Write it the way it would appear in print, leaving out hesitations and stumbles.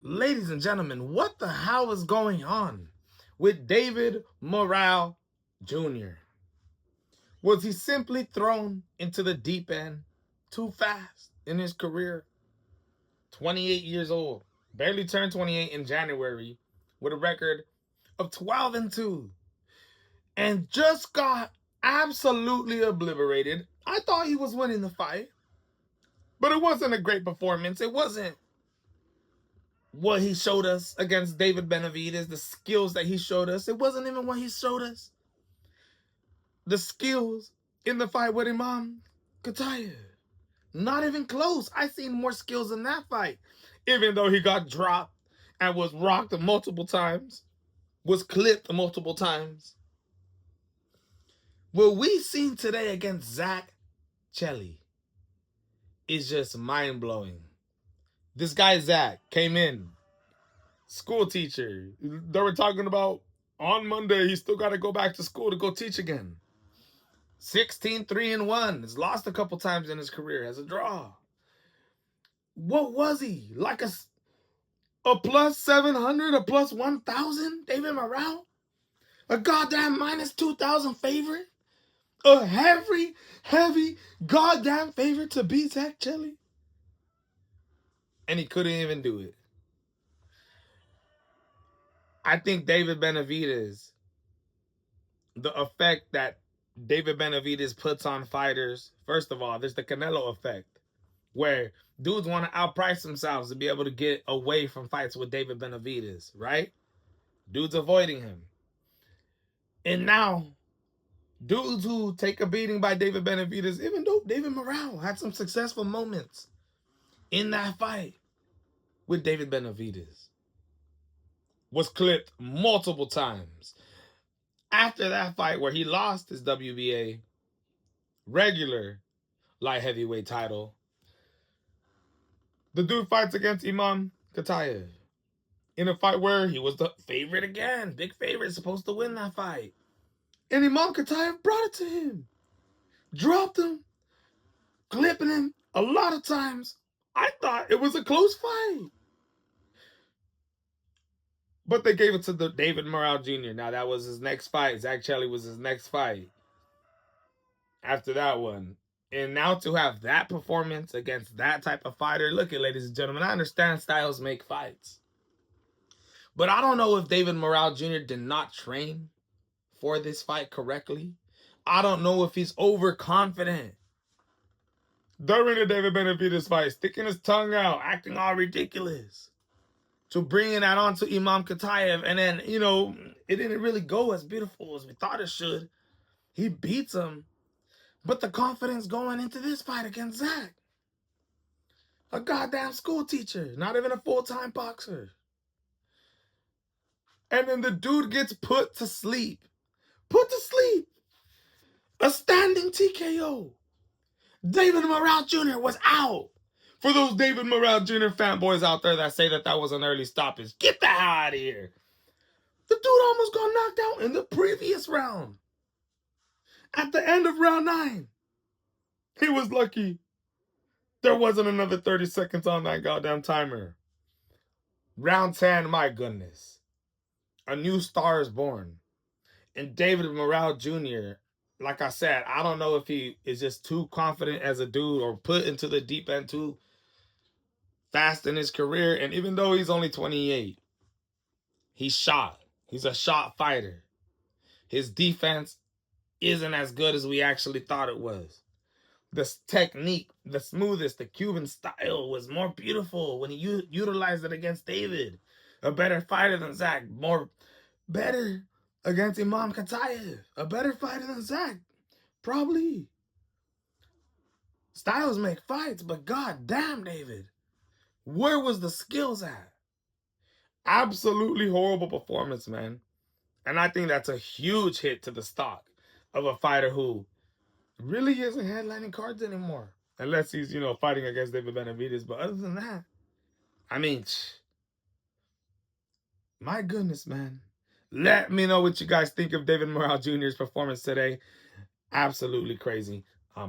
Ladies and gentlemen, what the hell is going on with David Morrell Jr.? Was he simply thrown into the deep end too fast in his career? 28 years old, barely turned 28 in January, with a record of 12-2, and just got absolutely obliterated. I thought he was winning the fight, but it wasn't a great performance. It wasn't what he showed us against David Benavidez, the skills that he showed us. It wasn't even what he showed us. The skills in the fight with Imam Katayev. Not even close. I seen more skills in that fight. Even though he got dropped and was rocked multiple times, was clipped multiple times. What we seen today against Zak Chelli is just mind-blowing. This guy Zak came in, school teacher. They were talking about on Monday he still got to go back to school to go teach again. 16-3-1. Has lost a couple times in his career as a draw. What was he? Like a plus 700, a plus 1,000? David Morrell? A goddamn minus 2,000 favorite? A heavy goddamn favorite to beat Zak Chelli? And he couldn't even do it. I think David Benavidez, the effect that David Benavidez puts on fighters, first of all, there's the Canelo effect, where dudes want to outprice themselves to be able to get away from fights with David Benavidez, right? Dudes avoiding him. And now, dudes who take a beating by David Benavidez, even though David Morrell had some successful moments in that fight with David Benavidez, was clipped multiple times. After that fight where he lost his WBA regular light heavyweight title, the dude fights against Imam Katayev in a fight where he was the favorite again. Big favorite, supposed to win that fight. And Imam Katayev brought it to him. Dropped him. Clipping him a lot of times. I thought it was a close fight. But they gave it to the David Morrell Jr. Now that was his next fight. Zak Chelli was his next fight after that one. And now to have that performance against that type of fighter. Look at, ladies and gentlemen, I understand styles make fights. But I don't know if David Morrell Jr. did not train for this fight correctly. I don't know if he's overconfident. During the David Benavidez fight, sticking his tongue out, acting all ridiculous, to bringing that on to Imam Katayev. And then, it didn't really go as beautiful as we thought it should. He beats him. But the confidence going into this fight against Zak. A goddamn school teacher, not even a full-time boxer. And then the dude gets put to sleep. Put to sleep. A standing TKO. David Morrell Jr. was out. For those David Morrell Jr. fanboys out there that say that was an early stoppage, get the hell out of here. The dude almost got knocked out in the previous round. At the end of round 9. He was lucky there wasn't another 30 seconds on that goddamn timer. Round 10, my goodness. A new star is born. And David Morrell Jr., like I said, I don't know if he is just too confident as a dude or put into the deep end too fast in his career. And even though he's only 28, he's shot. He's a shot fighter. His defense isn't as good as we actually thought it was. The technique, the smoothest, the Cuban style was more beautiful when he utilized it against David. A better fighter than Zak. Better against Imam Katayev. A better fighter than Zak. Probably. Styles make fights, but god damn, David. Where was the skills at? Absolutely horrible performance, man. And I think that's a huge hit to the stock of a fighter who really isn't headlining cards anymore. Unless he's, fighting against David Benavidez. But other than that, I mean, my goodness, man. Let me know what you guys think of David Morrell Jr.'s performance today. Absolutely crazy.